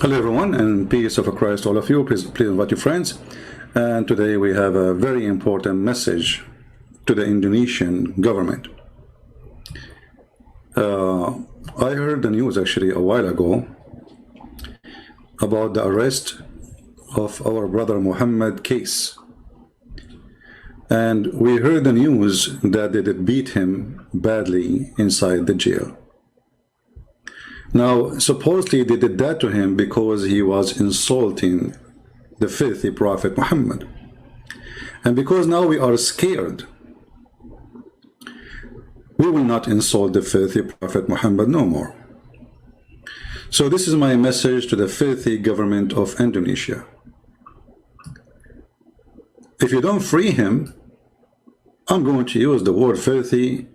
Hello everyone, and peace of Christ all of you. Please invite your friends. And today we have a very important message to the Indonesian government. I heard the news actually a while ago about the arrest of our brother Muhammad case. And we heard the news that they did beat him badly inside the jail. Now, supposedly they did that to him because he was insulting the filthy Prophet Muhammad. And because now we are scared, we will not insult the filthy Prophet Muhammad no more. So this is my message to the filthy government of Indonesia. If you don't free him, I'm going to use the word filthy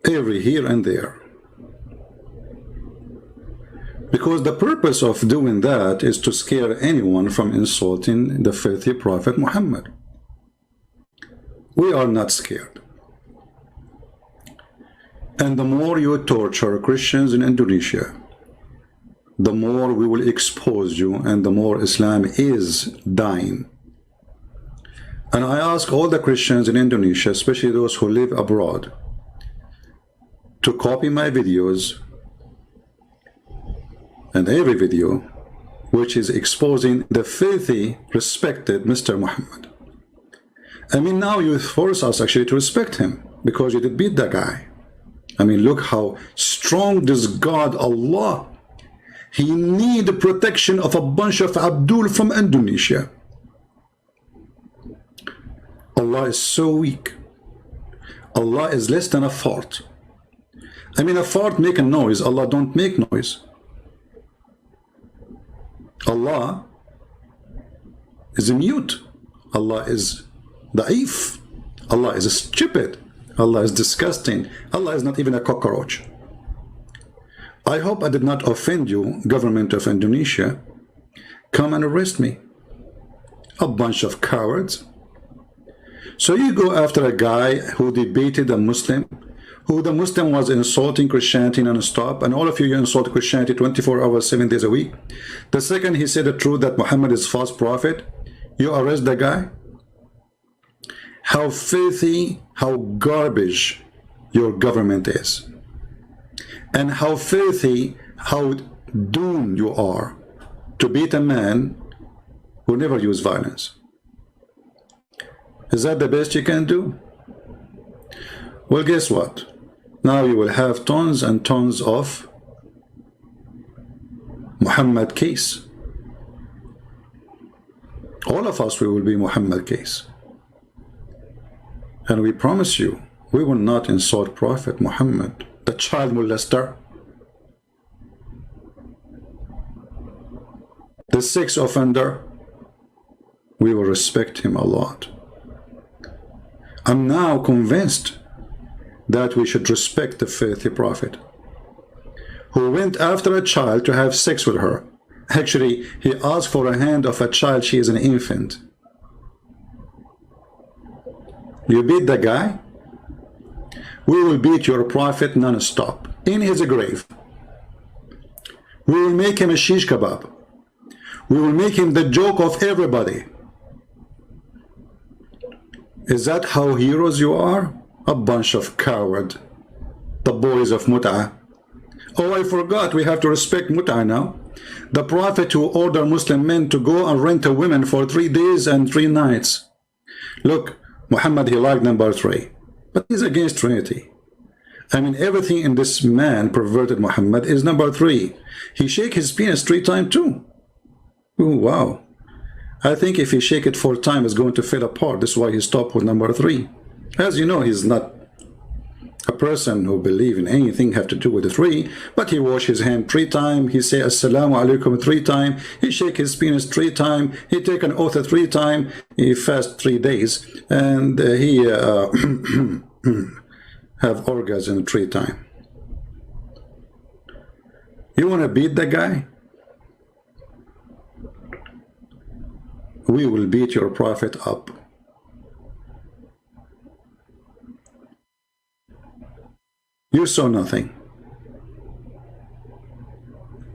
every here and there. Because the purpose of doing that is to scare anyone from insulting the filthy Prophet Muhammad. We are not scared. And the more you torture Christians in Indonesia, the more we will expose you and the more Islam is dying. And I ask all the Christians in Indonesia, especially those who live abroad, to copy my videos and every video which is exposing the filthy, respected Mr. Muhammad. I mean, now you force us actually to respect him because you did beat that guy. I mean, look how strong this God, Allah. He need the protection of a bunch of Abdul from Indonesia. Allah is so weak. Allah is less than a fart. I mean, a fart make a noise. Allah don't make noise. Allah is mute. Allah is da'if. Allah is stupid. Allah is disgusting. Allah is not even a cockroach. I hope I did not offend you, government of Indonesia. Come and arrest me. A bunch of cowards. So you go after a guy who debated a Muslim, who the Muslim was insulting Christianity non-stop, and all of you insult Christianity 24 hours, 7 days a week. The second he said the truth that Muhammad is false prophet, you arrest the guy? How filthy, how garbage your government is. And how filthy, how doomed you are to beat a man who never used violence. Is that the best you can do? Well, guess what? Now you will have tons and tons of Muhammad case. All of us, we will be Muhammad case. And we promise you, we will not insult Prophet Muhammad, the child molester, the sex offender. We will respect him a lot. I'm now convinced that we should respect the filthy prophet who went after a child to have sex with her. Actually, he asked for a hand of a child. She is an infant. You beat the guy? We will beat your prophet non-stop in his grave. We will make him a shish kebab. We will make him the joke of everybody. Is that how heroes you are? A bunch of cowards, the boys of Mut'ah. Oh, I forgot, we have to respect Mut'ah now. The Prophet who ordered Muslim men to go and rent a woman for 3 days and 3 nights. Look, Muhammad, he liked number 3, but he's against Trinity. I mean, everything in this man, perverted Muhammad, is number 3. He shake his penis 3 times too. Oh, wow. I think if he shake it 4 times, it's going to fall apart. That's why he stopped with number 3. As you know, he's not a person who believes in anything have to do with the 3, but he wash his hand 3 times, he say assalamu alaikum 3 times, he shake his penis 3 times, he take an oath 3 times, he fast 3 days, and he have orgasm 3 times. You want to beat the guy? We will beat your prophet up. You saw nothing.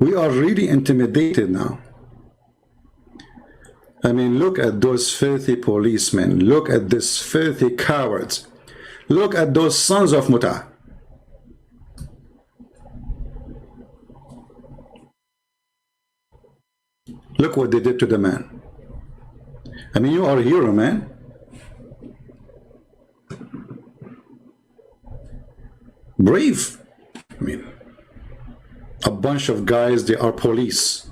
We are really intimidated now. I mean, look at those filthy policemen. Look at these filthy cowards. Look at those sons of Muta. Look what they did to the man. I mean, you are a hero, man. Brave. I mean, a bunch of guys, they are police,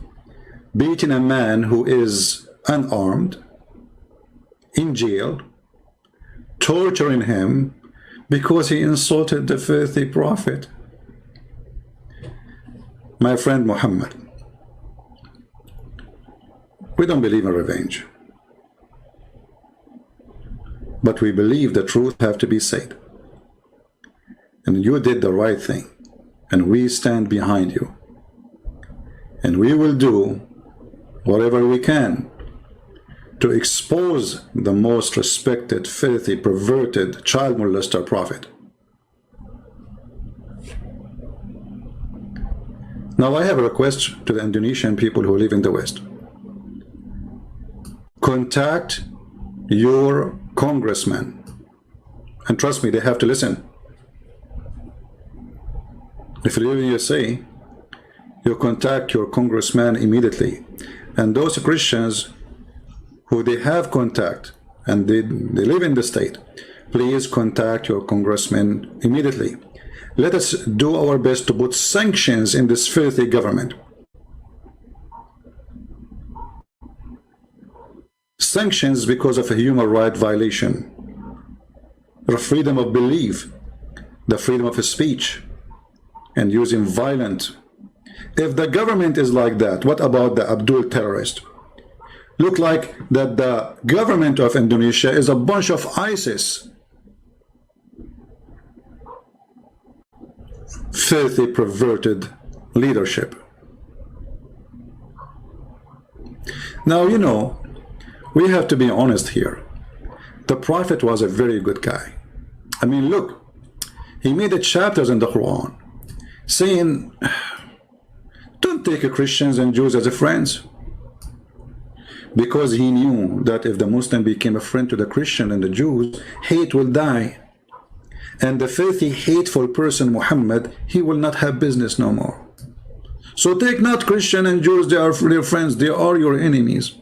beating a man who is unarmed, in jail, torturing him because he insulted the filthy prophet. My friend Muhammad, we don't believe in revenge, but we believe the truth have to be said. And you did the right thing, and we stand behind you. And we will do whatever we can to expose the most respected, filthy, perverted, child molester prophet. Now I have a request to the Indonesian people who live in the West. Contact your congressman. And trust me, they have to listen. If you live in USA, you contact your congressman immediately. And those Christians who they have contact and they live in the state, please contact your congressman immediately. Let us do our best to put sanctions in this filthy government. Sanctions because of a human right violation, the freedom of belief, the freedom of speech, and using violence. If the government is like that, what about the Abdul terrorist? Look like that the government of Indonesia is a bunch of ISIS. Filthy, perverted leadership. Now, you know, we have to be honest here. The Prophet was a very good guy. I mean, look, he made the chapters in the Quran saying, don't take Christians and Jews as friends. Because he knew that if the Muslim became a friend to the Christian and the Jews, hate will die. And the filthy, hateful person, Muhammad, he will not have business no more. So take not Christian and Jews, they are your friends, they are your enemies.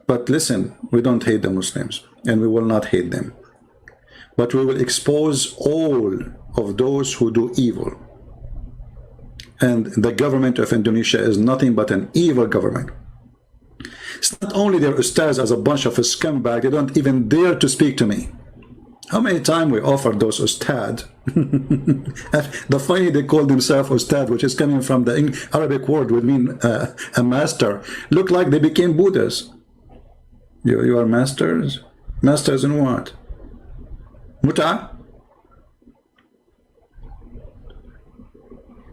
But listen, we don't hate the Muslims, and we will not hate them. But we will expose all of those who do evil. And the government of Indonesia is nothing but an evil government. It's not only their ustads as a bunch of scumbags, they don't even dare to speak to me. How many times we offered those ustad? The funny they call themselves ustad, which is coming from the Arabic word, would mean a master. Look like they became Buddhas. You are masters? Masters in what? Muta?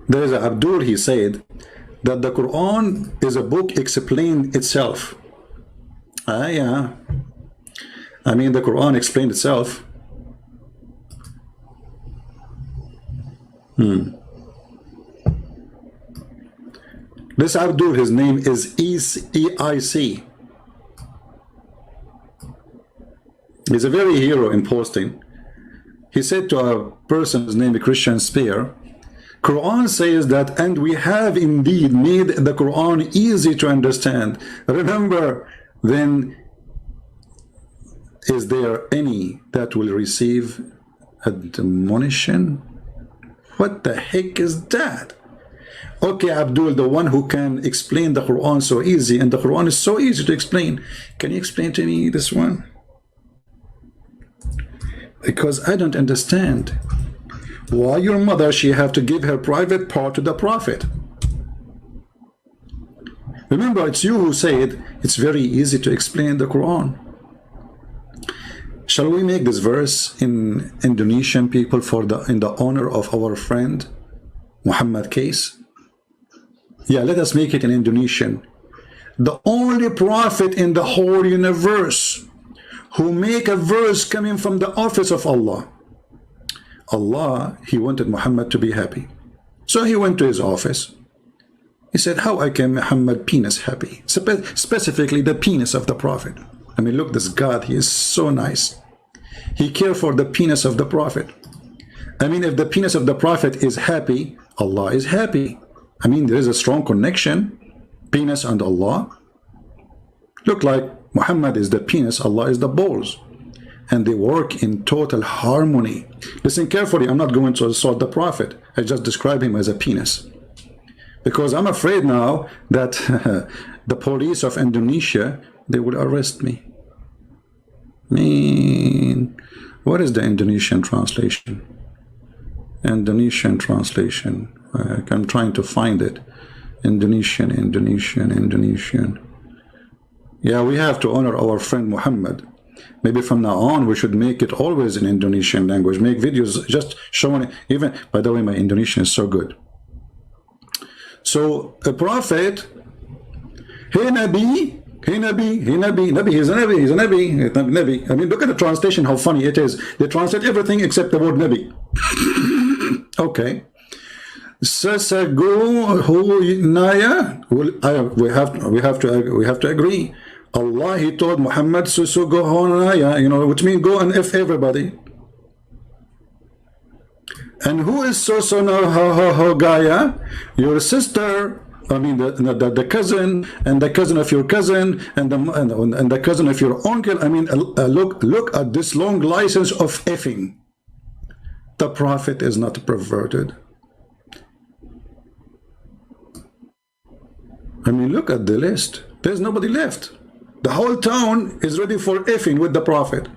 There is a Abdul, he said that the Quran is a book explaining itself. Yeah. I mean, the Quran explained itself. This Abdul, his name is EIC. He's a very hero in posting. He said to a person's name, Christian Spear, Quran says that, and we have indeed made the Quran easy to understand. Remember, then, is there any that will receive admonition? What the heck is that? Okay, Abdul, the one who can explain the Quran so easy, and the Quran is so easy to explain. Can you explain to me this one? Because I don't understand. Why your mother, she have to give her private part to the Prophet? Remember, it's you who said it's very easy to explain the Quran. Shall we make this verse in Indonesian people in the honor of our friend Muhammad case? Yeah, let us make it in Indonesian. The only prophet in the whole universe who make a verse coming from the office of Allah. Allah, he wanted Muhammad to be happy. So he went to his office. He said, how I can Muhammad penis happy? Specifically the penis of the Prophet. I mean, look, this God, he is so nice. He cares for the penis of the Prophet. I mean, if the penis of the Prophet is happy, Allah is happy. I mean, there is a strong connection, penis and Allah. Look like Muhammad is the penis, Allah is the balls. And they work in total harmony. Listen carefully, I'm not going to assault the Prophet. I just describe him as a penis. Because I'm afraid now that the police of Indonesia, they will arrest me. I mean, what is the Indonesian translation? Indonesian translation. I'm trying to find it. Indonesian. Yeah, we have to honor our friend Muhammad. Maybe from now on we should make it always in Indonesian language. Make videos just showing it. Even, by the way, my Indonesian is so good. So a prophet, hey Nabi, he's a Nabi. I mean, look at the translation, how funny it is. They translate everything except the word Nabi. Okay. Sasago hu naya. We have to agree. Allah, he told Muhammad, Susugo honaya, you know, which means go and F everybody. And who is Sosono Gaya? Your sister, I mean the cousin, and the cousin of your cousin, and the cousin of your uncle. I mean, look at this long license of effing. The Prophet is not perverted. I mean, look at the list. There's nobody left. The whole town is ready for effing with the Prophet.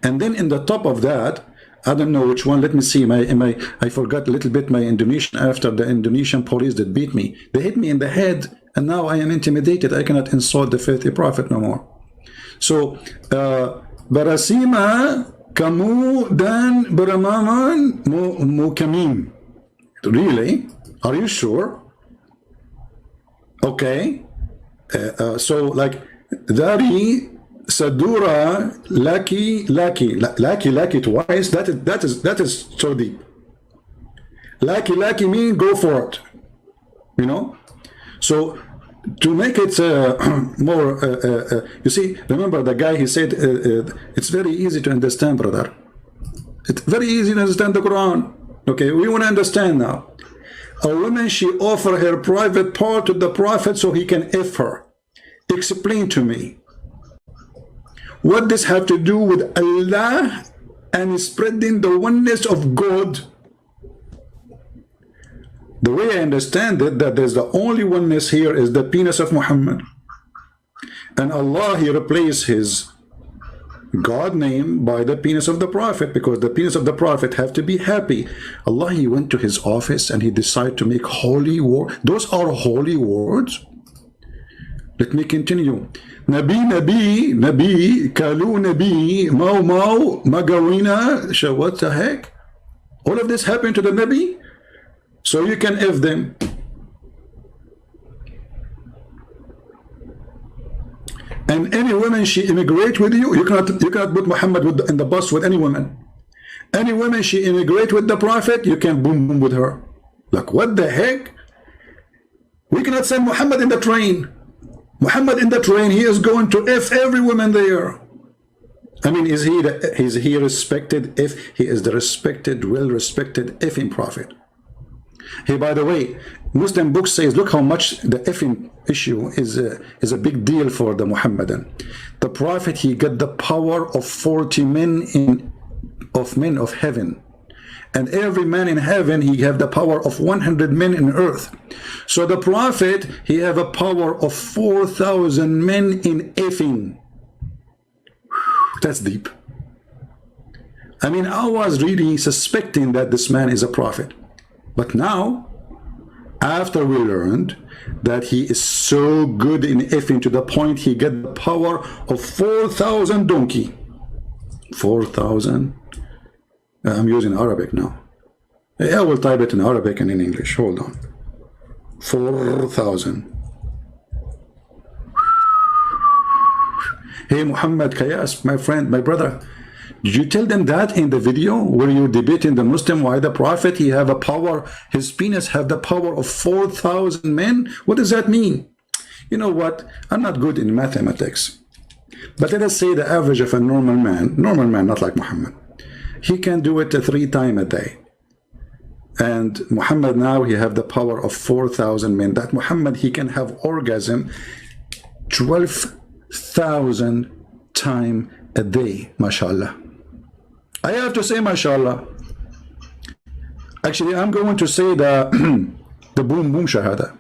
And then in the top of that, I don't know which one. Let me see. I forgot a little bit my Indonesian after the Indonesian police that beat me. They hit me in the head, and now I am intimidated. I cannot insult the filthy Prophet no more. So, Barasima kamu dan beramaman mukamim. Really? Are you sure? Okay. So, like, Dari Sadura Laki twice. That is so deep. Laki mean go for it. You know. So to make it more, you see, remember the guy, he said, it's very easy to understand, brother. It's very easy to understand the Quran. Okay, we want to understand now. A woman, she offered her private part to the Prophet so he can F her. Explain to me. What does have to do with Allah and spreading the oneness of God? The way I understand it, that there's the only oneness here is the penis of Muhammad. And Allah, he replaced his God name by the penis of the Prophet, because the penis of the Prophet have to be happy. Allah, he went to his office and he decided to make holy words. Those are holy words. Let me continue. Nabi, Kalu Nabi, Mau, Magawina. So what the heck? All of this happened to the Nabi? So you can F them. And any woman, she immigrate with you, you cannot put Muhammad in the bus with any woman. Any woman, she immigrate with the Prophet, you can boom with her. Like, what the heck? We cannot send Muhammad in the train. Muhammad in the train, he is going to F every woman there. I mean, is he respected? If he is the respected, well-respected effing Prophet. Hey, by the way, Muslim book says, look how much the effing issue is a big deal for the Muhammadan. The Prophet, he got the power of 40 men of heaven. And every man in heaven, he have the power of 100 men in earth. So the Prophet, he have a power of 4,000 men in effing. That's deep. I mean, I was really suspecting that this man is a prophet. But now, after we learned that he is so good in effing to the point he get the power of 4,000 donkey. 4,000. I'm using Arabic now. I will type it in Arabic and in English. Hold on. 4,000. Hey, Muhammad Kayas, my friend, my brother. Did you tell them that in the video where you're debating the Muslim why the Prophet, he have a power, his penis have the power of 4,000 men? What does that mean? You know what? I'm not good in mathematics. But let us say the average of a normal man, not like Muhammad, he can do it 3 times a day. And Muhammad now, he have the power of 4,000 men. That Muhammad, he can have orgasm 12,000 times a day, mashallah. I have to say mashallah. Actually, I'm going to say the the boom boom shahada.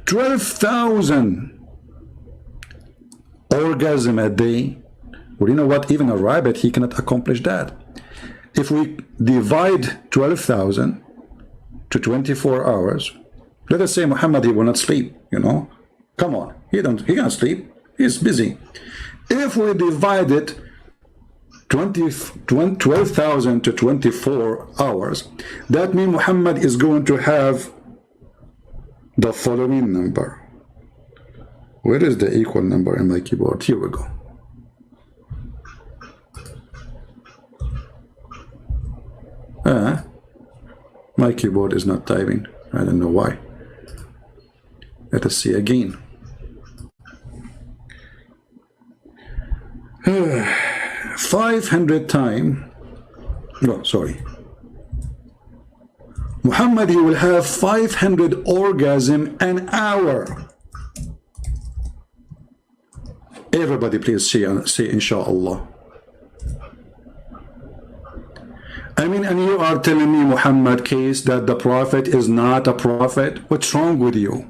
12,000 orgasm a day. Well, you know what? Even a rabbit, he cannot accomplish that. If we divide 12,000 to 24 hours, let us say Muhammad, he will not sleep, you know. Come on, he can't sleep. He's busy. If we divide it 12,000 to 24 hours, that means Muhammad is going to have the following number. Where is the equal number in my keyboard? Here we go. My keyboard is not typing. I don't know why. Let us see again. 500 times. No, sorry. Muhammad, he will have 500 orgasm an hour. Everybody please say inshallah. I mean, and you are telling me, Muhammad case, that the Prophet is not a prophet? What's wrong with you?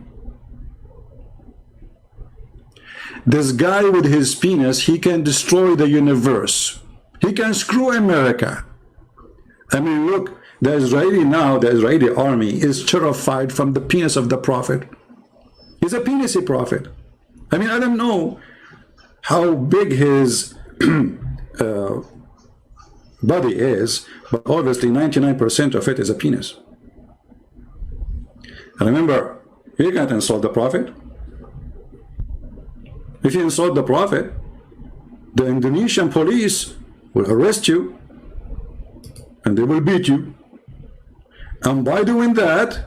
This guy with his penis, he can destroy the universe. He can screw America. I mean, look, the Israeli army is terrified from the penis of the Prophet. He's a penisy prophet. I mean, I don't know how big his body is, but obviously 99% of it is a penis. And remember, you can't insult the Prophet. If you insult the Prophet, the Indonesian police will arrest you and they will beat you. And by doing that,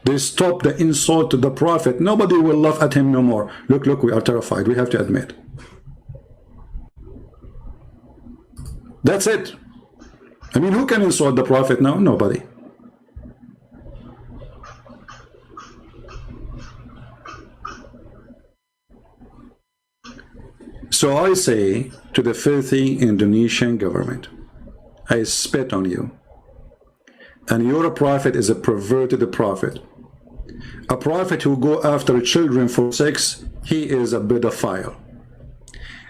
they stop the insult to the Prophet. Nobody will laugh at him no more. Look, we are terrified. We have to admit. That's it. I mean, who can insult the Prophet now? Nobody. So I say to the filthy Indonesian government, I spit on you. And your prophet is a perverted prophet. A prophet who go after children for sex, he is a pedophile.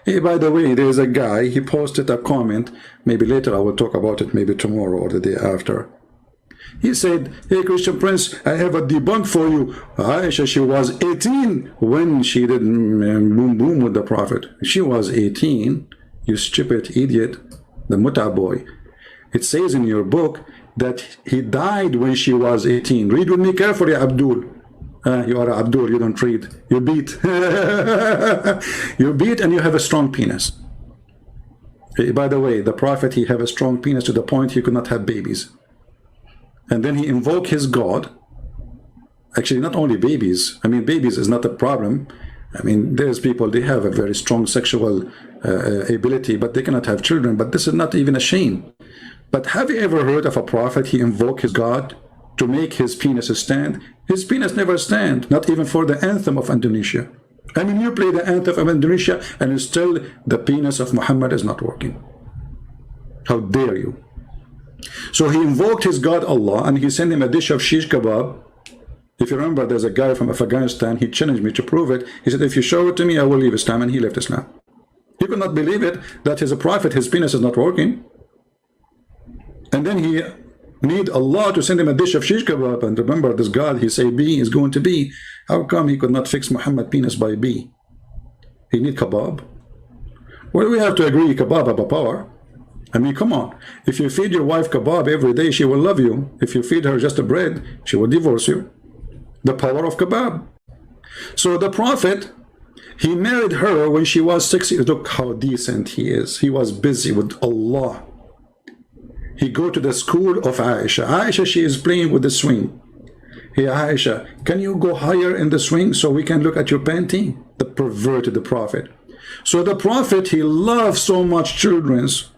Hey, by the way, there is a guy, he posted a comment, maybe later I will talk about it, maybe tomorrow or the day after. He said, hey, Christian Prince, I have a debunk for you. Aisha, she was 18 when she did boom boom with the Prophet. She was 18, you stupid idiot, the Muta boy. It says in your book that he died when she was 18. Read with me carefully, Abdul. You are Abdul, you don't read. You beat. You beat and you have a strong penis. By the way, the Prophet, he have a strong penis to the point he could not have babies. And then he invoked his God. Actually, not only babies. I mean, babies is not a problem. I mean, there's people, they have a very strong sexual ability, but they cannot have children. But this is not even a shame. But have you ever heard of a prophet, he invoked his God to make his penis stand? His penis never stand, not even for the anthem of Indonesia. I mean, you play the anthem of Indonesia and still the penis of Muhammad is not working. How dare you? So he invoked his God Allah and he sent him a dish of shish kebab. If you remember, there's a guy from Afghanistan, he challenged me to prove it. He said, if you show it to me, I will leave Islam, and he left Islam. He could not believe it, that as a prophet, his penis is not working. And then he need Allah to send him a dish of shish kebab. And remember, this God, he say B is going to be. How come he could not fix Muhammad penis by B? He need kebab. Well, we have to agree, kebab have a power. I mean, come on. If you feed your wife kebab every day, she will love you. If you feed her just a bread, she will divorce you. The power of kebab. So the Prophet, He married her when she was 6 years. Look how decent he is. He was busy with Allah. He go to the school of Aisha. Aisha, she is playing with the swing. Hey Aisha, can you go higher in the swing so we can look at your panty? The perverted, the Prophet. So the Prophet, he loves so much children's.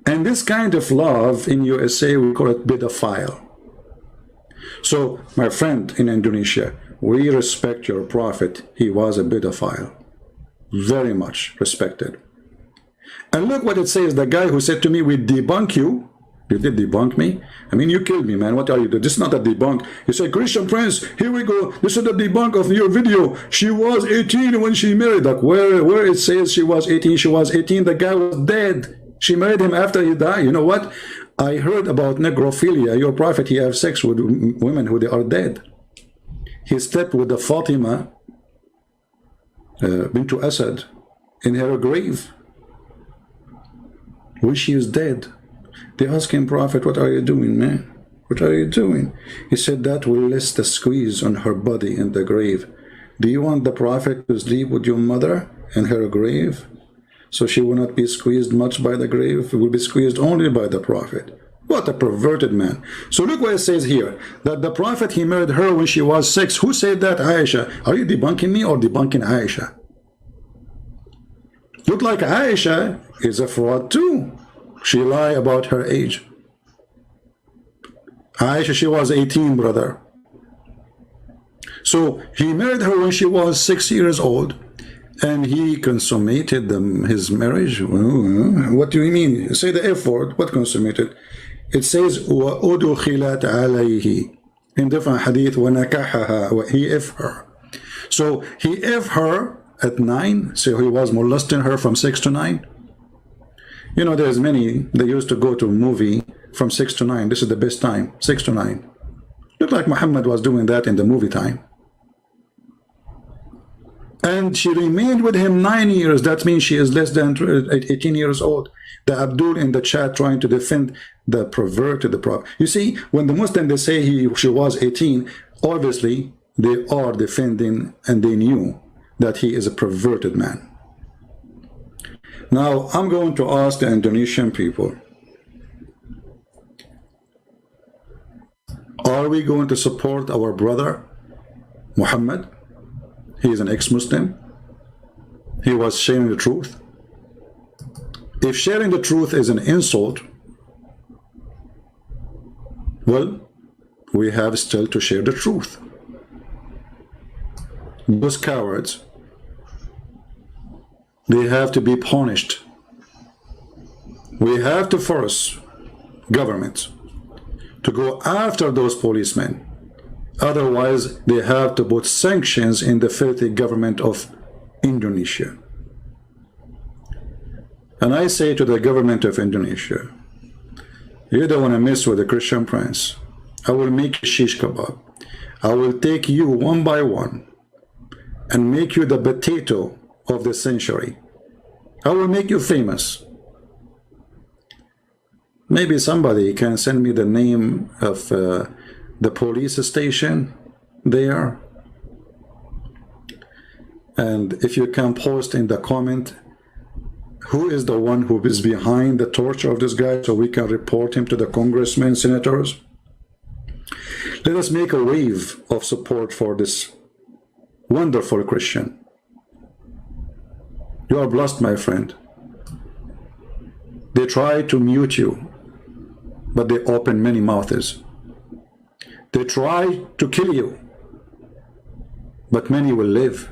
And this kind of love in USA, we call it pedophile. So, my friend in Indonesia, we respect your Prophet. He was a pedophile. Very much respected. And look what it says. The guy who said to me, we debunk you. You did debunk me? I mean, you killed me, man. What are you doing? This is not a debunk. You say, Christian Prince, here we go. This is the debunk of your video. She was 18 when she married. Like, where it says she was 18, she was 18. The guy was dead. She married him after he died. You know what? I heard about necrophilia. Your Prophet, he has sex with women who they are dead. He slept with the Fatima bint Asad in her grave. When she is dead. They asked him, Prophet, what are you doing, man? What are you doing? He said, that will less the squeeze on her body in the grave. Do you want the Prophet to sleep with your mother in her grave? So she will not be squeezed much by the grave. It will be squeezed only by the Prophet. What a perverted man. So look what it says here. That the Prophet, he married her when she was 6. Who said that? Aisha. Are you debunking me or debunking Aisha? Look like Aisha is a fraud too. She lied about her age. Aisha, she was 18, brother. So he married her when she was 6 years old, and he consummated his marriage. What do you mean? Say the F word. What consummated? It says وَأُدُخِلَتْ عَلَيْهِ in different hadith. وَنَكَحَهَا. He F her. So he F her at 9. So he was molesting her from 6 to 9. You know, there's many, they used to go to a movie from 6 to 9. This is the best time, 6 to 9. Looked like Muhammad was doing that in the movie time. And she remained with him 9 years. That means she is less than 18 years old. The Abdul in the chat trying to defend the perverted, the Prophet. You see, when the Muslims, they say she was 18, obviously they are defending, and they knew that he is a perverted man. Now, I'm going to ask the Indonesian people, are we going to support our brother, Muhammad? He is an ex-Muslim. He was sharing the truth. If sharing the truth is an insult, well, we have still to share the truth. Those cowards, they have to be punished. We have to force governments to go after those policemen. Otherwise, they have to put sanctions in the filthy government of Indonesia. And I say to the government of Indonesia, you don't want to mess with the Christian Prince. I will make you shish kebab. I will take you one by one and make you the potato of the century. I will make you famous. Maybe somebody can send me the name of the police station there, and if you can post in the comment who is the one who is behind the torture of this guy, so we can report him to the congressmen, senators. Let us make a wave of support for this wonderful Christian. You are blessed, my friend. They try to mute you, but they open many mouths. They try to kill you, but many will live.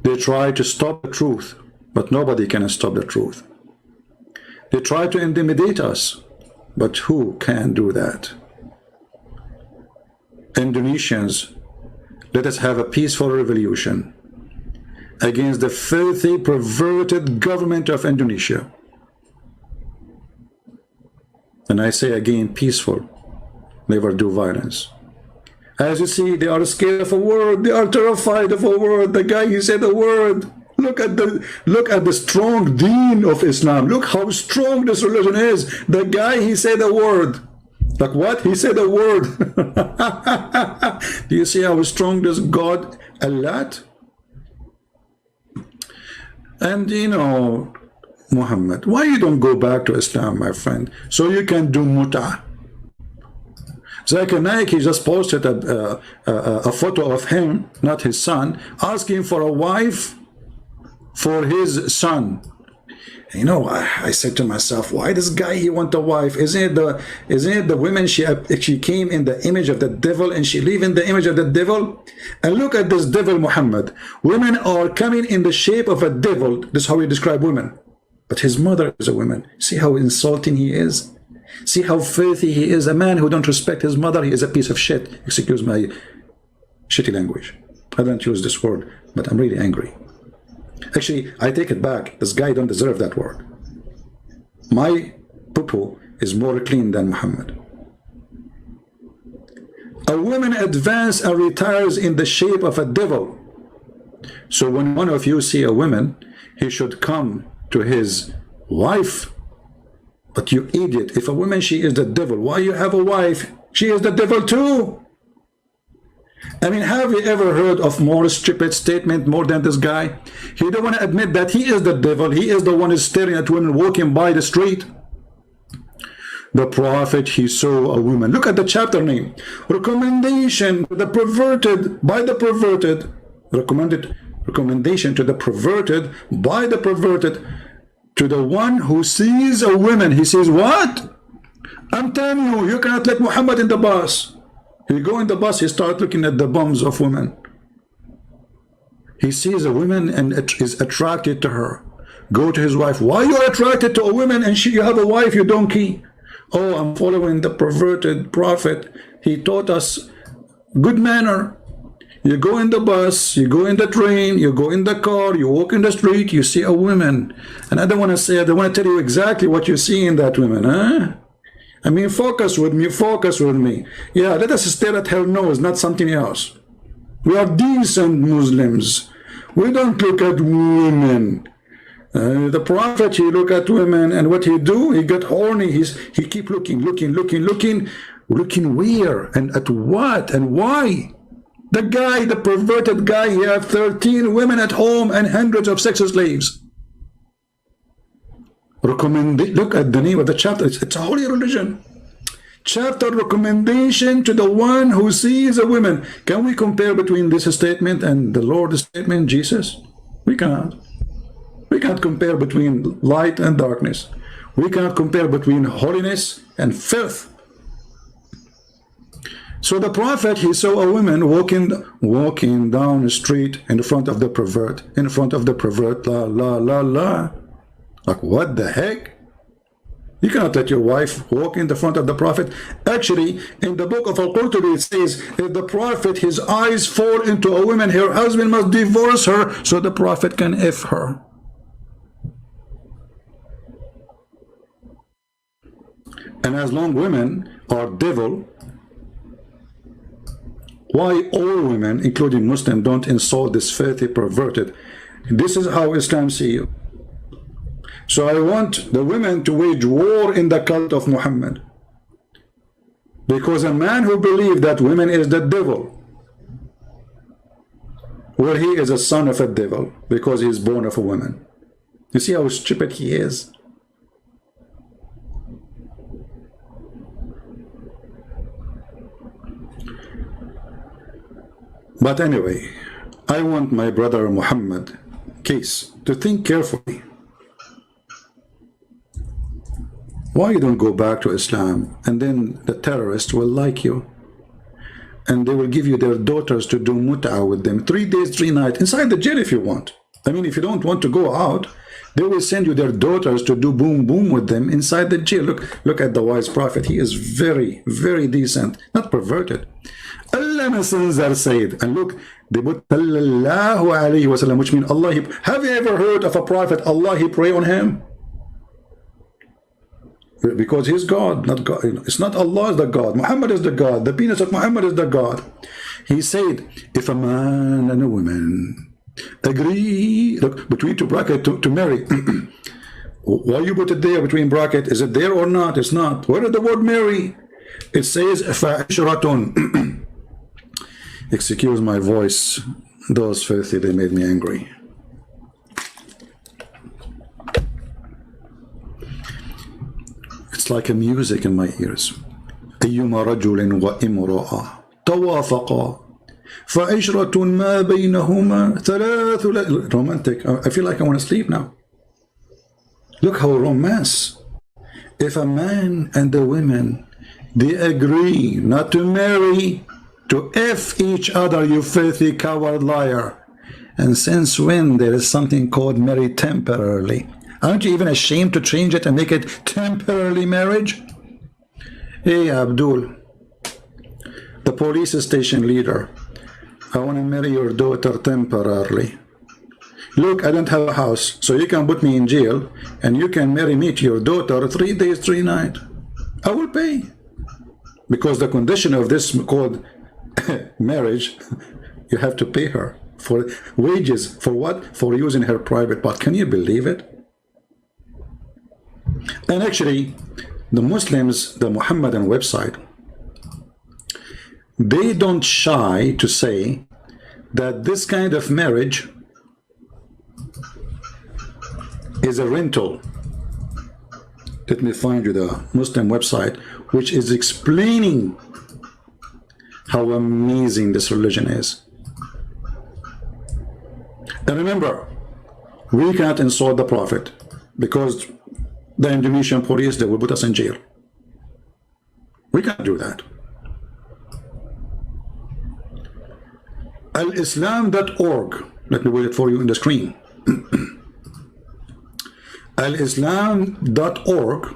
They try to stop the truth, but nobody can stop the truth. They try to intimidate us, but who can do that? Indonesians, let us have a peaceful revolution against the filthy, perverted government of Indonesia. And I say again, peaceful. Never do violence. As you see, they are scared of a word. They are terrified of a word. The guy, he said a word. Look at the strong deen of Islam. Look how strong this religion is. The guy, he said a word. Like what? He said a word. Do you see how strong this God Allah? And you know, Muhammad, why you don't go back to Islam, my friend, so you can do mut'ah? Zakir Naik, he just posted a photo of him, not his son, asking for a wife for his son. You know, I said to myself, why this guy, he want a wife? Isn't it the women, she came in the image of the devil and she live in the image of the devil? And look at this devil Muhammad. Women are coming in the shape of a devil. This is how we describe women. But his mother is a woman. See how insulting he is? See how filthy he is? A man who don't respect his mother, he is a piece of shit. Excuse my shitty language. I don't use this word, but I'm really angry. Actually, I take it back. This guy don't deserve that word. My poo-poo is more clean than Muhammad. A woman advances and retires in the shape of a devil. So when one of you see a woman, he should come to his wife. But you idiot, if a woman, she is the devil, why you have a wife? She is the devil too. I mean, have you ever heard of more stupid statement more than this guy? He don't want to admit that he is the devil. He is the one who's staring at women walking by the street. The prophet, he saw a woman. Look at the chapter name. Recommendation to the perverted by the perverted. Recommendation to the perverted by the perverted. To the one who sees a woman. He says, what? I'm telling you, you cannot let Muhammad in the bus. He go in the bus, he start looking at the bums of women. He sees a woman and is attracted to her. Go to his wife. Why you are attracted to a woman and you have a wife, you donkey? Oh, I'm following the perverted prophet. He taught us good manner. You go in the bus, you go in the train, you go in the car, you walk in the street, you see a woman. And I don't want to say, I don't want to tell you exactly what you see in that woman, huh? I mean, focus with me, focus with me. Yeah, let us stare at her nose, not something else. We are decent Muslims. We don't look at women. The prophet, he look at women, and what he do? He get horny. He keep looking where and at what and why? The guy, the perverted guy, he have 13 women at home and hundreds of sex slaves. Look at the name of the chapter. It's a holy religion. Chapter recommendation to the one who sees a woman. Can we compare between this statement and the Lord's statement, Jesus? We cannot. We can't compare between light and darkness. We cannot compare between holiness and filth. So the prophet, he saw a woman walking down the street in front of the pervert. La la la la. Like, what the heck? You cannot let your wife walk in the front of the prophet. Actually, in the book of Al-Qurtubi, it says, if the prophet, his eyes fall into a woman, her husband must divorce her so the prophet can F her. And as long women are devil, why all women, including Muslim, don't insult this filthy perverted? This is how Islam see you. So I want the women to wage war in the cult of Muhammad. Because a man who believes that women is the devil, well, he is a son of a devil because he is born of a woman. You see how stupid he is? But anyway, I want my brother Muhammad case to think carefully. Why you don't go back to Islam, and then the terrorists will like you, and they will give you their daughters to do mut'ah with them 3 days, 3 nights inside the jail if you want. I mean, if you don't want to go out, they will send you their daughters to do boom boom with them inside the jail. Look at the wise prophet. He is very, very decent, not perverted. Allah Messenger said, and look, they put Sallallahu Alaihi Wasallam, which means Allah. Have you ever heard of a prophet, Allah, he pray on him? Because he's God, not God. It's not Allah is the God. Muhammad is the God. The penis of Muhammad is the God. He said, if a man and a woman agree, look, between two brackets to marry, why you put it there between bracket? Is it there or not? It's not. Where is the word marry? It says فَعِشْرَةٌ. Excuse my voice. Those filthy, they made me angry. It's like a music in my ears. أيما رجل وامرأة توافقا فعشرة ما بينهما ثلاث. Romantic. I feel like I want to sleep now. Look how romance. If a man and a woman, they agree not to marry, to F each other, you filthy coward liar. And since when there is something called marry temporarily? Aren't you even ashamed to change it and make it temporarily marriage? Hey Abdul, the police station leader, I want to marry your daughter temporarily. Look, I don't have a house, so you can put me in jail and you can marry me to your daughter 3 days, 3 nights. I will pay. Because the condition of this called marriage, you have to pay her for wages. For what? For using her private part. Can you believe it? And actually, the Muslims, the Muhammadan website, they don't shy to say that this kind of marriage is a rental. Let me find you the Muslim website, which is explaining how amazing this religion is. And remember, we can't insult the Prophet because the Indonesian police, they will put us in jail. We can't do that. Alislam.org. Let me put it for you in the screen. Alislam.org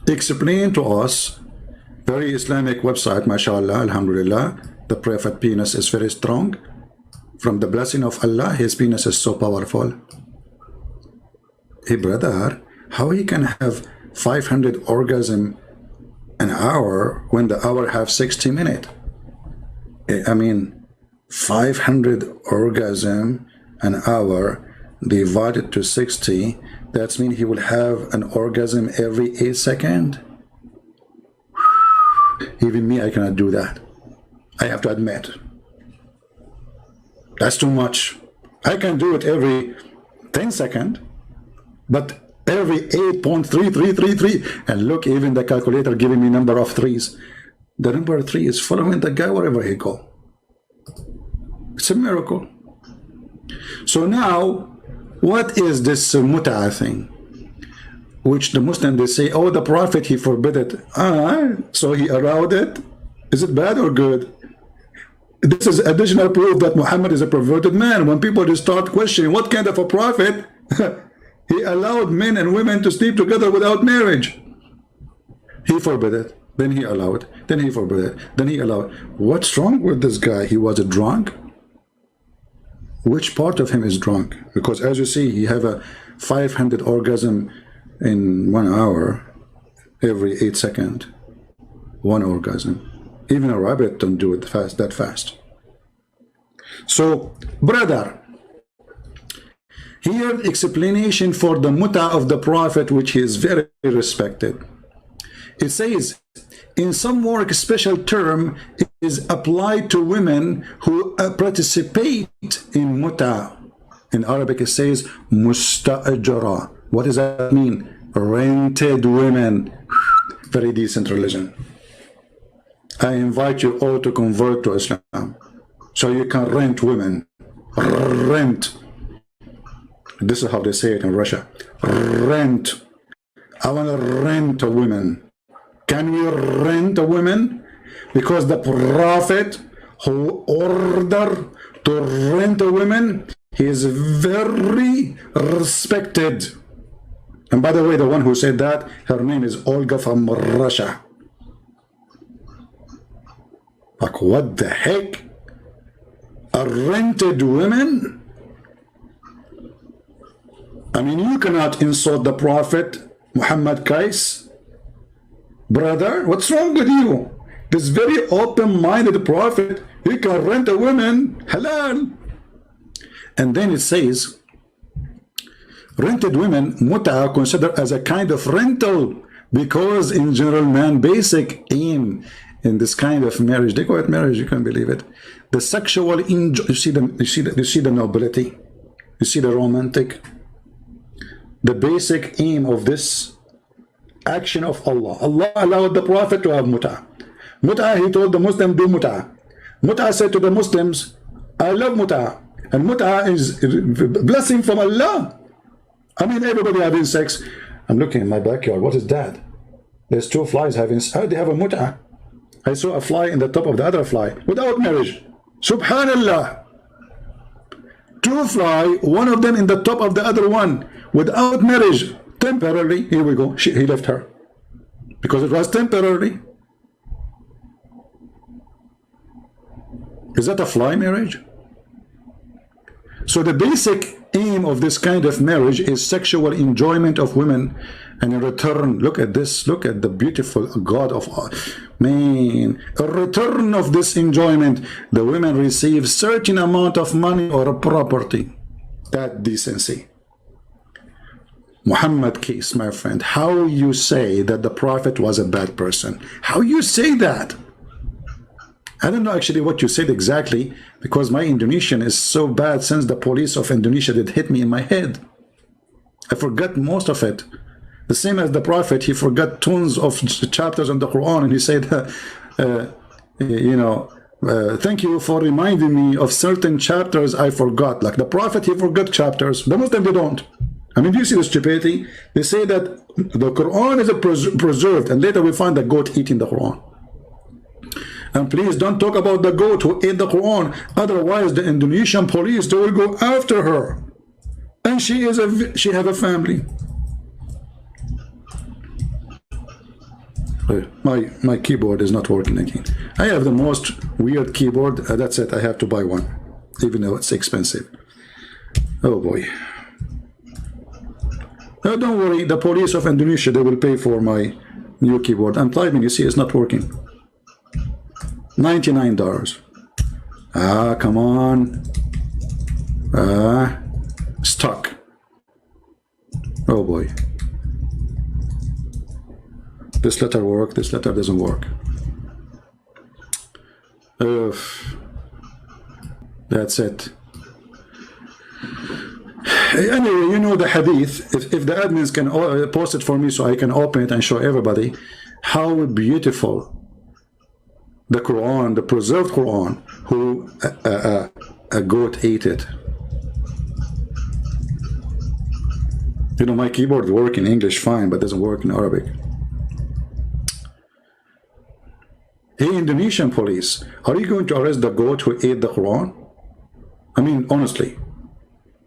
explain to us, very Islamic website, mashallah, alhamdulillah. The Prophet penis is very strong. From the blessing of Allah, his penis is so powerful. Hey brother, how he can have 500 orgasm an hour when the hour have 60 minutes? I mean, 500 orgasm an hour divided to 60, that means he will have an orgasm every 8 seconds. Even me, I cannot do that. I have to admit. That's too much. I can do it every 10 seconds, but every 8.3333, and look, even the calculator giving me number of threes. The number 3 is following the guy wherever he go. It's a miracle. So now, what is this mut'a thing? Which the Muslims, they say, oh, the Prophet, he forbid it. So he allowed it? Is it bad or good? This is additional proof that Muhammad is a perverted man. When people just start questioning what kind of a prophet, he allowed men and women to sleep together without marriage. He forbid it, then he allowed it, then he forbid it, then he allowed it. What's wrong with this guy? He was a drunk? Which part of him is drunk? Because as you see, he have a 500 orgasm in 1 hour, every 8 seconds. 1 orgasm. Even a rabbit don't do it that fast. So, brother, here explanation for the muta of the Prophet, which is very respected. It says, in some work, special term is applied to women who participate in muta. In Arabic, it says musta'ajara. What does that mean? Rented women. Very decent religion. I invite you all to convert to Islam, so you can rent women. Rent. This is how they say it in Russia. Rent. I want to rent a woman. Can we rent a woman? Because the Prophet who ordered to rent a woman, he is very respected. And by the way, the one who said that, her name is Olga from Russia. Like, what the heck? A rented woman? I mean, you cannot insult the Prophet Muhammad Kais. Brother, what's wrong with you? This very open-minded Prophet, he can rent a woman, halal. And then it says, rented women, muta, considered as a kind of rental, because in general, man basic aim in this kind of marriage. They call it marriage, you can't believe it. The sexual you see the nobility, you see the romantic, the basic aim of this action of Allah. Allah allowed the Prophet to have mut'ah. Mut'ah, he told the Muslim, do mut'ah. Mut'ah said to the Muslims, I love mut'ah. And mut'ah is blessing from Allah. I mean, everybody having sex. I'm looking in my backyard. What is that? There's two flies having. How do they have a mut'ah? I saw a fly in the top of the other fly without marriage. Subhanallah. Two fly, one of them in the top of the other one without marriage. Temporarily, here we go. He left her because it was temporarily. Is that a fly marriage? So the basic aim of this kind of marriage is sexual enjoyment of women, and in return, look at this, look at the beautiful God of man. In return of this enjoyment, the women receive certain amount of money or property. That decency. Muhammad case, my friend, how you say that the Prophet was a bad person? How you say that? I don't know actually what you said exactly, because my Indonesian is so bad since the police of Indonesia did hit me in my head. I forgot most of it. The same as the Prophet, he forgot tons of chapters in the Quran, and he said, thank you for reminding me of certain chapters I forgot. Like the Prophet, he forgot chapters. The Muslim, they don't. I mean, do you see the stupidity? They say that the Quran is preserved, and later we find the goat eating the Quran. And please don't talk about the goat who ate the Quran. Otherwise, the Indonesian police, they will go after her. And she have a family. My keyboard is not working again. I have the most weird keyboard. That's it. I have to buy one, even though it's expensive. Oh boy. No, don't worry. The police of Indonesia, they will pay for my new keyboard. I'm typing. You see, it's not working. $99. Ah, come on. Stuck. Oh boy. This letter works, this letter doesn't work. That's it. Anyway, you know the hadith. If the admins can post it for me so I can open it and show everybody how beautiful the Quran, the preserved Quran, who a goat ate it. You know, my keyboard works in English fine, but doesn't work in Arabic. Hey, Indonesian police, are you going to arrest the goat who ate the Quran? I mean, honestly,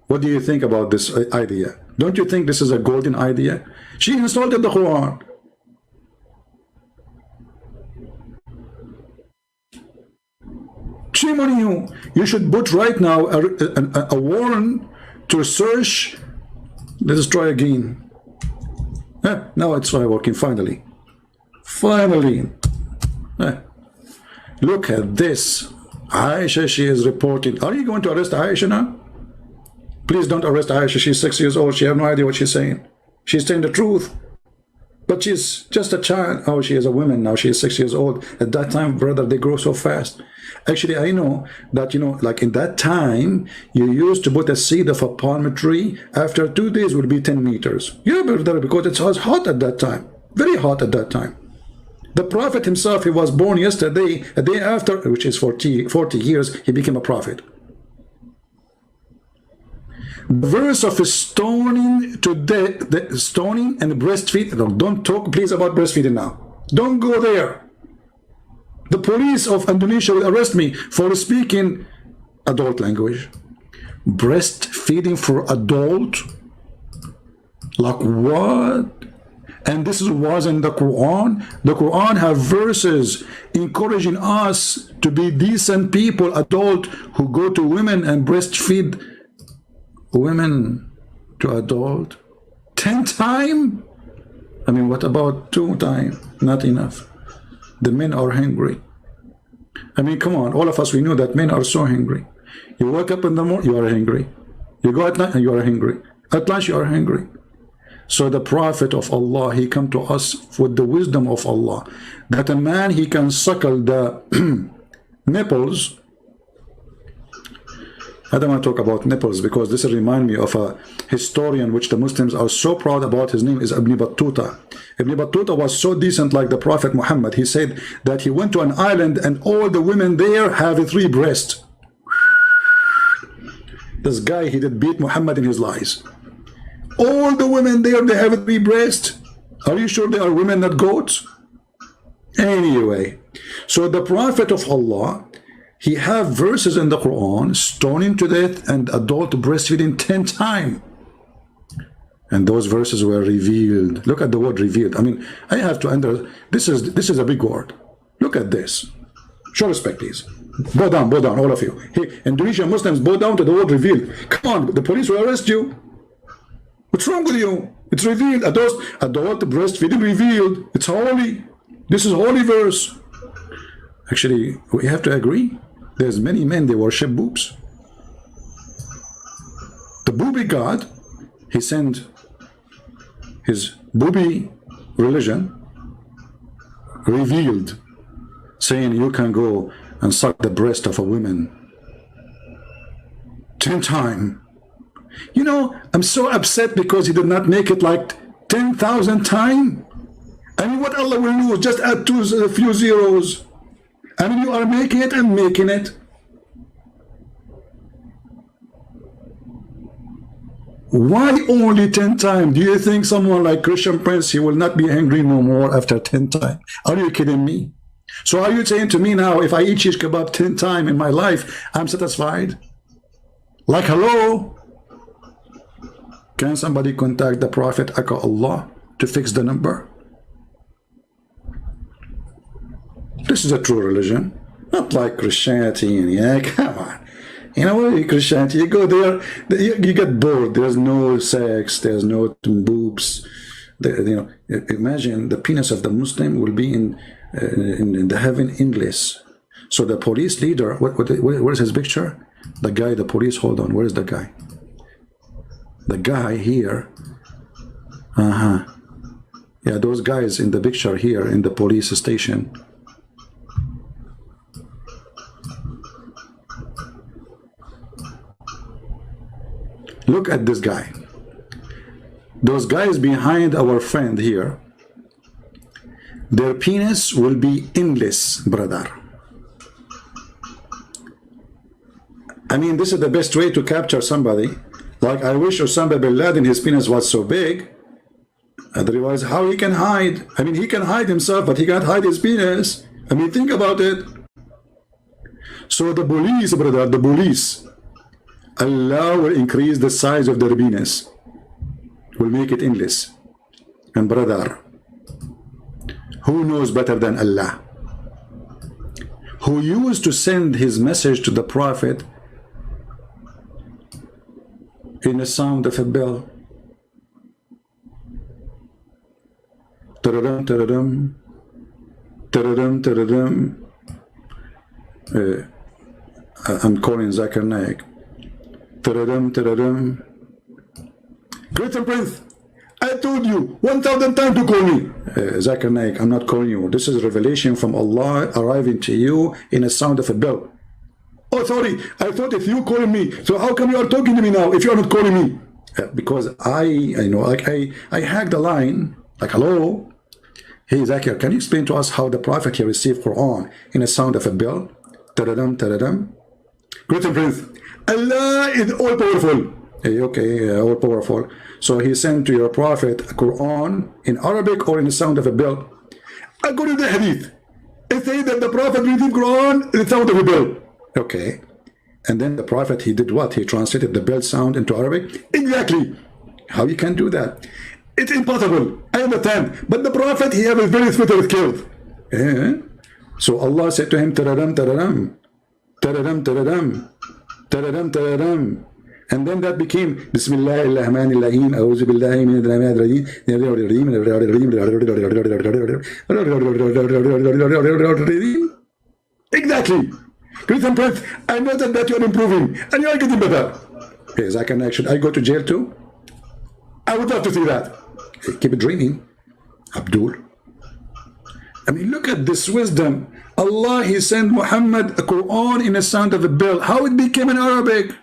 what do you think about this idea? Don't you think this is a golden idea? She insulted the Quran. Shame on you. You should put right now a warrant to search. Let's try again. Now it's working finally. Finally. Look at this. Aisha, she is reporting. Are you going to arrest Aisha now? Please don't arrest Aisha. She's 6 years old. She has no idea what she's saying. She's saying the truth. But she's just a child. Oh, she is a woman now. She is 6 years old. At that time, brother, they grow so fast. Actually, I know that, like in that time, you used to put a seed of a palm tree. After 2 days, would be 10 meters. Yeah, brother, because it was hot at that time. Very hot at that time. The Prophet himself, he was born yesterday. A day after, which is 40 years, he became a prophet. The verse of stoning to death, the stoning and breastfeeding. No, don't talk, please, about breastfeeding now. Don't go there. The police of Indonesia will arrest me for speaking adult language. Breastfeeding for adult? Like what? And this was in the Quran. The Quran have verses encouraging us to be decent people, adult, who go to women and breastfeed women to adult. 10 times? I mean, what about 2 times? Not enough. The men are hungry. I mean, come on, all of us, we know that men are so hungry. You wake up in the morning, you are hungry. You go at night and you are hungry. At lunch, you are hungry. So the Prophet of Allah, he come to us with the wisdom of Allah, that a man, he can suckle the nipples. I don't want to talk about nipples because this remind me of a historian which the Muslims are so proud about. His name is Ibn Battuta. Ibn Battuta was so decent like the Prophet Muhammad. He said that he went to an island and all the women there have 3 breasts. This guy, he did beat Muhammad in his lies. All the women there, they have 3 breasts. Are you sure they are women, not goats? Anyway, so the Prophet of Allah, he have verses in the Quran, stoning to death and adult breastfeeding 10 times. And those verses were revealed. Look at the word revealed. I mean, I have to enter. This is a big word. Look at this. Show respect, please. Bow down, all of you. Hey, Indonesian Muslims, bow down to the word revealed. Come on, the police will arrest you. What's wrong with you? It's revealed. Adult breastfeeding revealed. It's holy. This is holy verse. Actually, we have to agree. There's many men, they worship boobs. The booby god, he sent his booby religion revealed, saying you can go and suck the breast of a woman 10 times. You know, I'm so upset because he did not make it like 10,000 times. I mean, what Allah will do is just add a few zeros. I mean, you are making it and making it. Why only 10 times? Do you think someone like Christian Prince, he will not be angry no more after 10 times? Are you kidding me? So are you saying to me now, if I eat shish kebab 10 times in my life, I'm satisfied? Like, hello? Can somebody contact the Prophet Allah to fix the number? This is a true religion, not like Christianity. And yeah, come on, you know what? Christianity, you go there, you get bored. There's no sex, there's no boobs. You know, imagine the penis of the Muslim will be in the heaven endless. So the police leader, where is his picture? The guy, the police. Hold on, where is the guy? The guy here. Yeah, those guys in the picture here in the police station. Look at this guy. Those guys behind our friend here, their penis will be endless, brother. I mean, this is the best way to capture somebody. Like, I wish Osama bin Laden, his penis was so big. Otherwise, how he can hide? I mean, he can hide himself, but he can't hide his penis. I mean, think about it. So the police, brother, the police, Allah will increase the size of their penis, will make it endless. And brother, who knows better than Allah? Who used to send his message to the Prophet in the sound of a bell. Ta-da-dum, ta-da-dum, ta-da-dum, ta-da-dum. I'm calling Zakir Naik. Ta-da-dum, ta-da-dum. Christian Prince, I told you 1,000 times to call me. Zakir Naik, I'm not calling you. This is revelation from Allah arriving to you in a sound of a bell. Oh, sorry, I thought if you calling me, so how come you are talking to me now if you are not calling me? Because I know, like I hacked the line, like, hello? Hey, Zakir, can you explain to us how the Prophet here received Quran in a sound of a bell? Ta-da-dum, ta-da-dum. Great Prince, Allah is all-powerful. Hey, okay, all-powerful. So he sent to your Prophet Quran in Arabic or in the sound of a bell. According to the Hadith, it says that the Prophet received Quran in the sound of a bell. Okay, and then the Prophet, he did what? He translated the bell sound into Arabic? Exactly. How you can do that? It's impossible. I understand. But the Prophet, he had a very special skills. So Allah said to him, ta-da-dum, ta-da-dum, ta-da-dum, ta-da-dum, ta-da-dum, ta-da-dum. And then that became Bismillahirrahmanirrahim, A'udhu billahi min al-rajim. Exactly. Christian Prince, I noticed that you're improving and you're getting better. Yes, I can actually. I go to jail too? I would love to see that. Keep dreaming, Abdul. I mean, look at this wisdom. Allah, He sent Muhammad a Quran in the sound of a bell. How it became in Arabic?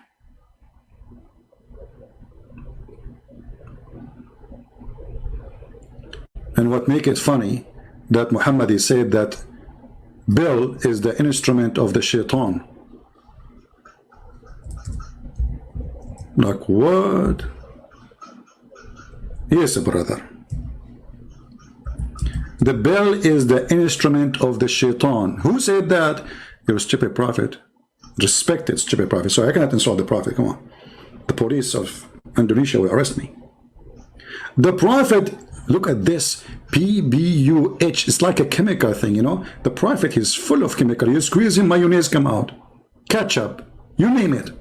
And what make it funny, that Muhammad, he said that bell is the instrument of the shaitan. Like what? Yes, brother. The bell is the instrument of the shaitan. Who said that? You're a stupid prophet. Respected stupid prophet. So I cannot insult the prophet. Come on. The police of Indonesia will arrest me. The prophet, look at this. PBUH. It's like a chemical thing, you know. The prophet is full of chemical. You squeeze him, mayonnaise come out. Ketchup. You name it.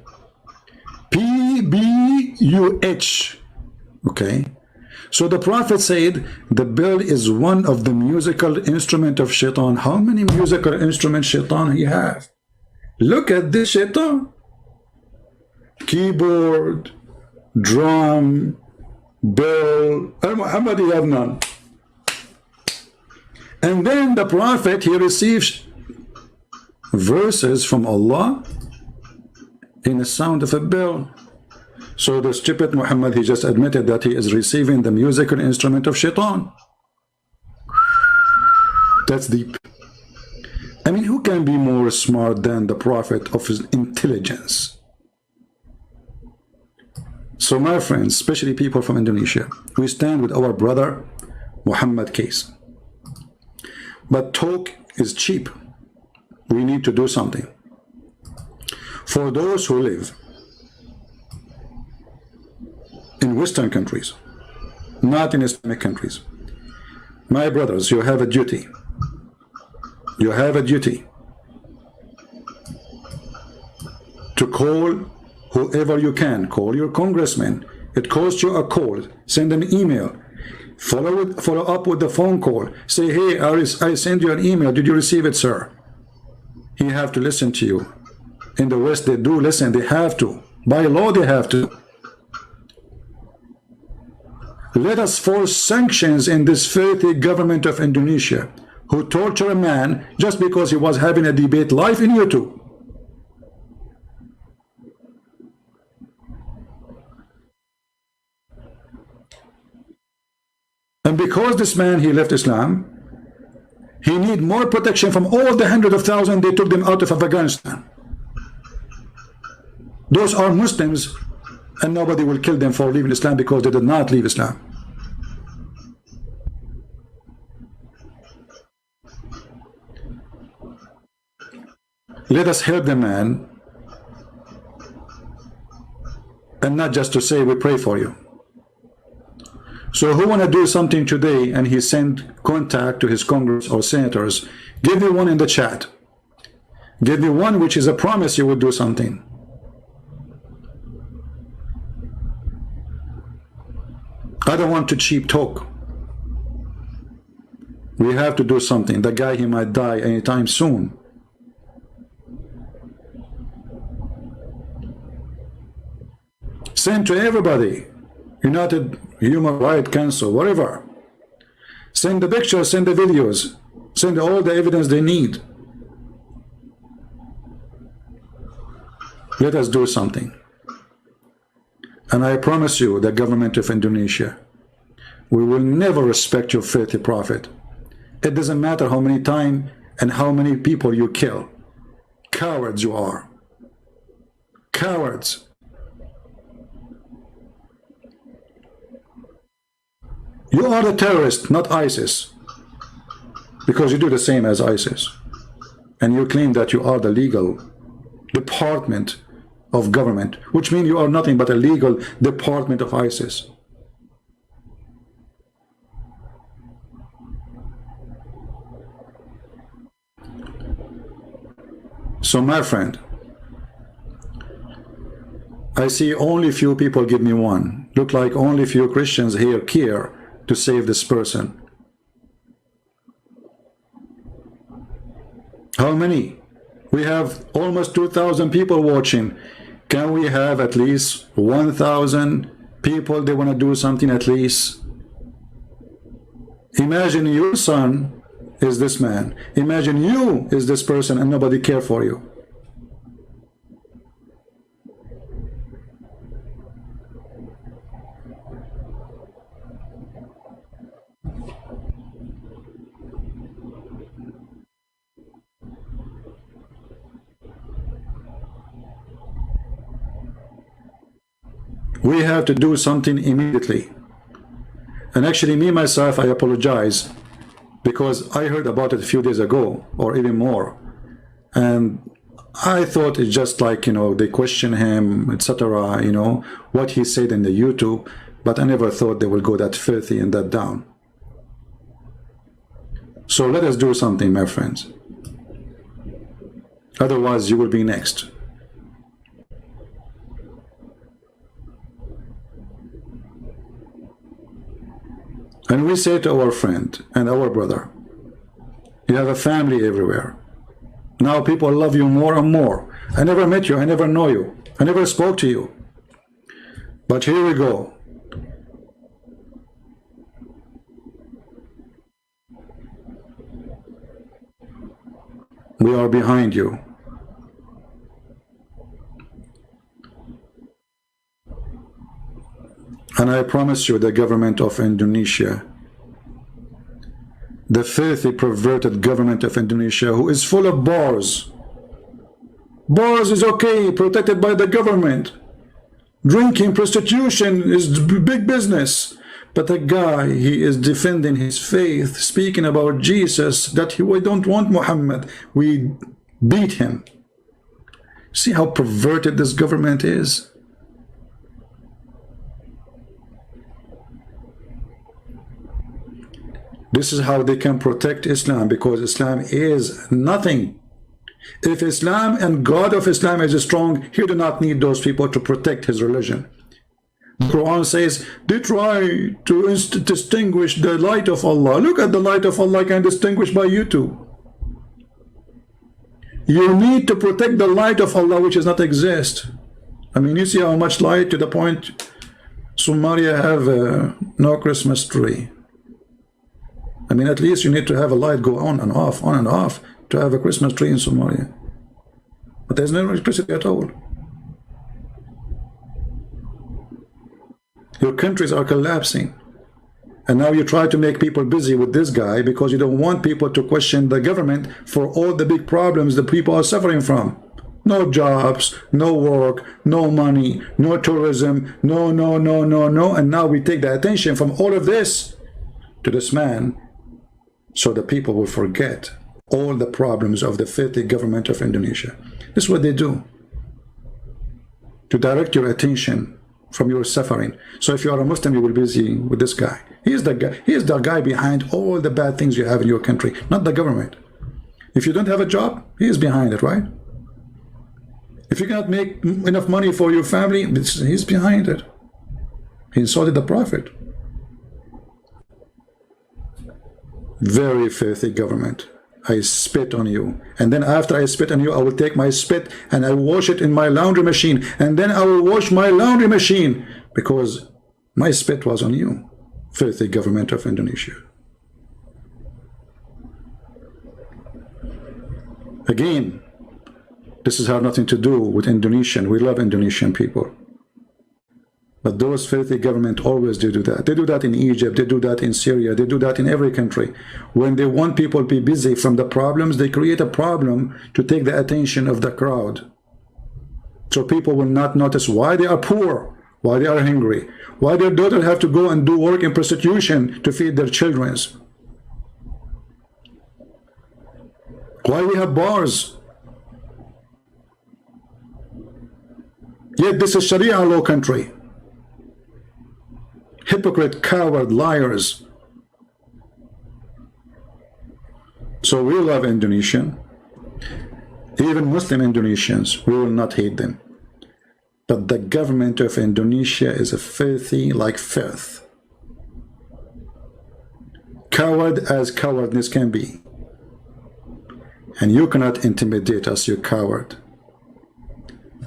PBUH. Okay. So the prophet said the bell is one of the musical instrument of shaitan. How many musical instruments shaitan he have? Look at this shaitan. Keyboard, drum, bell. Al-Muhammad, he have none. And then the prophet, he receives verses from Allah in the sound of a bell. So the stupid Muhammad, he just admitted that he is receiving the musical instrument of shaitan. That's deep. I mean, who can be more smart than the prophet of his intelligence? So my friends, especially people from Indonesia, we stand with our brother Muhammad case. But talk is cheap. We need to do something. For those who live in Western countries, not in Islamic countries, my brothers, you have a duty. You have a duty to call whoever you can. Call your congressman. It costs you a call. Send an email. Follow up with the phone call. Say, hey, I sent you an email. Did you receive it, sir? He have to listen to you. In the West, they do listen. They have to. By law, they have to. Let us force sanctions in this filthy government of Indonesia, who torture a man just because he was having a debate live in YouTube. And because this man, he left Islam, he need more protection from all the hundreds of thousands they took them out of Afghanistan. Those are Muslims, and nobody will kill them for leaving Islam because they did not leave Islam. Let us help the man, and not just to say we pray for you. So who want to do something today and he send contact to his Congress or senators, give me one in the chat. Give me one which is a promise you will do something. I don't want to cheap talk. We have to do something. The guy, he might die anytime soon. Send to everybody. United Human Rights Council, whatever. Send the pictures, send the videos, send all the evidence they need. Let us do something. And I promise you, the government of Indonesia, we will never respect your filthy prophet. It doesn't matter how many times and how many people you kill. Cowards you are. Cowards. You are the terrorist, not ISIS. Because you do the same as ISIS. And you claim that you are the legal department of government, which means you are nothing but a legal department of ISIS. So my friend, I see only few people give me one. Look like only few Christians here care to save this person. How many? We have almost 2,000 people watching. Can we have at least 1,000 people they want to do something at least? Imagine your son is this man. Imagine you is this person and nobody care for you. We have to do something immediately. And actually, me myself, I apologize because I heard about it a few days ago or even more. And I thought it's just like, you know, they question him, etc., you know, what he said in the YouTube, but I never thought they will go that filthy and that down. So let us do something, my friends. Otherwise, you will be next. And we say to our friend and our brother, you have a family everywhere. Now people love you more and more. I never met you, I never know you, I never spoke to you. But here we go. We are behind you. And I promise you, the government of Indonesia, the filthy, perverted government of Indonesia, who is full of bars. Bars is okay, protected by the government. Drinking, prostitution is big business. But the guy, he is defending his faith, speaking about Jesus, that we don't want Muhammad. We beat him. See how perverted this government is? This is how they can protect Islam, because Islam is nothing. If Islam and God of Islam is strong, he do not need those people to protect his religion. The Quran says they try to distinguish the light of Allah. Look at the light of Allah can distinguish by you too. You need to protect the light of Allah, which does not exist. I mean, you see how much light, to the point Somalia have no Christmas tree. I mean, at least you need to have a light go on and off to have a Christmas tree in Somalia. But there's no electricity at all. Your countries are collapsing. And now you try to make people busy with this guy because you don't want people to question the government for all the big problems the people are suffering from. No jobs, no work, no money, no tourism, no. And now we take the attention from all of this to this man, so the people will forget all the problems of the filthy government of Indonesia. This is what they do, to direct your attention from your suffering. So if you are a Muslim, you will be busy with this guy. He is the guy behind all the bad things you have in your country, not the government. If you don't have a job, he is behind it, right? If you cannot make enough money for your family, he's behind it. He insulted the Prophet. Very filthy government. I spit on you, and then after I spit on you, I will take my spit and I wash it in my laundry machine, and then I will wash my laundry machine because my spit was on you. Filthy government of Indonesia. Again, this has nothing to do with Indonesian. We love Indonesian people. But those filthy government always do that. They do that in Egypt, they do that in Syria, they do that in every country. When they want people to be busy from the problems, they create a problem to take the attention of the crowd. So people will not notice why they are poor, why they are hungry, why their daughter have to go and do work in prostitution to feed their children, why we have bars. Yet this is Sharia law country. Hypocrite, coward, liars. So we love Indonesian. Even Muslim Indonesians, we will not hate them. But the government of Indonesia is a filthy like filth. Coward as cowardness can be. And you cannot intimidate us, you coward.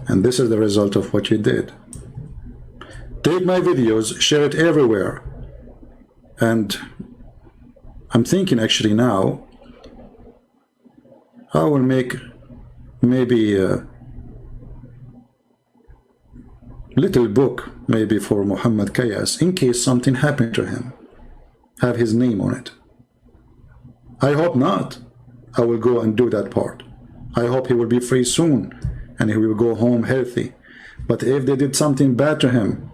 And this is the result of what you did. Take my videos, share it everywhere, and I'm thinking actually now, I will make maybe a little book maybe for Muhammad Kayas in case something happened to him. Have his name on it. I hope not. I will go and do that part. I hope he will be free soon and he will go home healthy. But if they did something bad to him,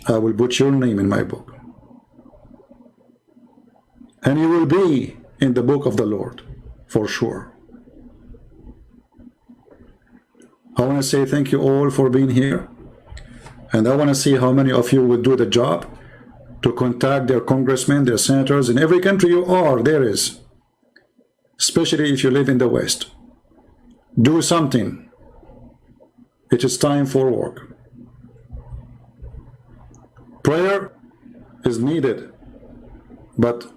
I will put your name in my book. And you will be in the book of the Lord, for sure. I want to say thank you all for being here. And I want to see how many of you will do the job to contact their congressmen, their senators. In every country you are, there is. Especially if you live in the West. Do something. It is time for work. Prayer is needed, but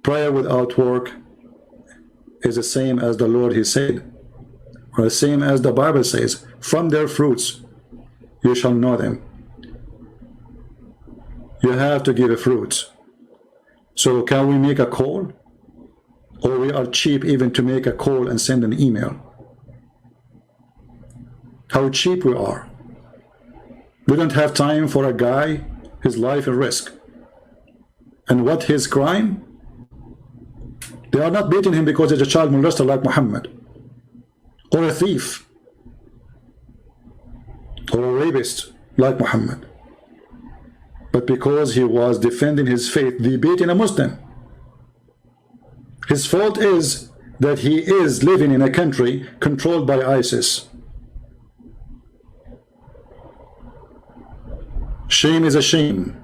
prayer without work is the same as the Lord, He said, or the same as the Bible says, from their fruits you shall know them. You have to give fruits. So can we make a call? Or we are cheap even to make a call and send an email? How cheap we are. We don't have time for a guy, his life at risk. And what his crime? They are not beating him because he's a child molester like Muhammad, or a thief, or a rapist like Muhammad, but because he was defending his faith, they beating a Muslim. His fault is that he is living in a country controlled by ISIS. Shame is a shame,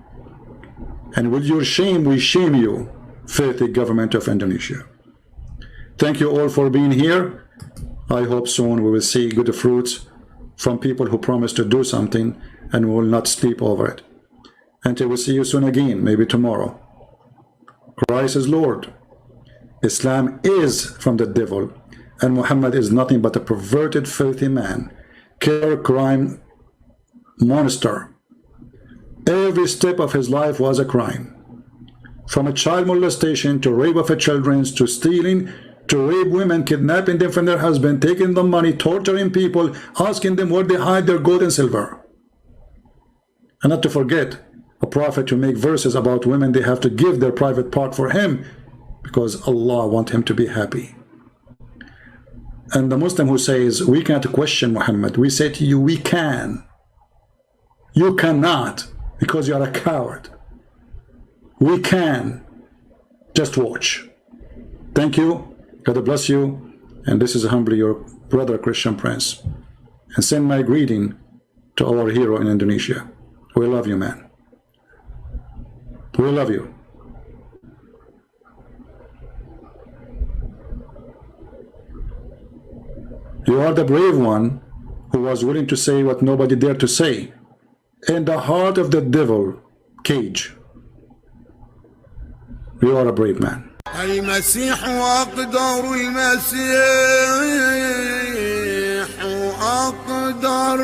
and with your shame we shame you, filthy government of Indonesia. Thank you all for being here. I hope soon we will see good fruits from people who promise to do something, and we will not sleep over it. Until we see you soon again, maybe tomorrow. Christ is Lord. Islam is from the devil, and Muhammad is nothing but a perverted, filthy man, killer, crime monster. Every step of his life was a crime. From a child molestation to rape of children, to stealing, to rape women, kidnapping them from their husband, taking the money, torturing people, asking them where they hide their gold and silver. And not to forget, a prophet to make verses about women, they have to give their private part for him because Allah wants him to be happy. And the Muslim who says, we can't question Muhammad, we say to you, we can. You cannot, because you are a coward. We can. Just watch. Thank you. God bless you. And this is humbly your brother Christian Prince. And send my greeting to our hero in Indonesia. We love you, man. We love you. You are the brave one who was willing to say what nobody dared to say in the heart of the devil cage. You are a brave man. المسيح وأقدر المسيح وأقدر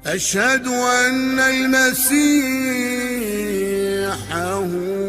أشهد أن المسيح هو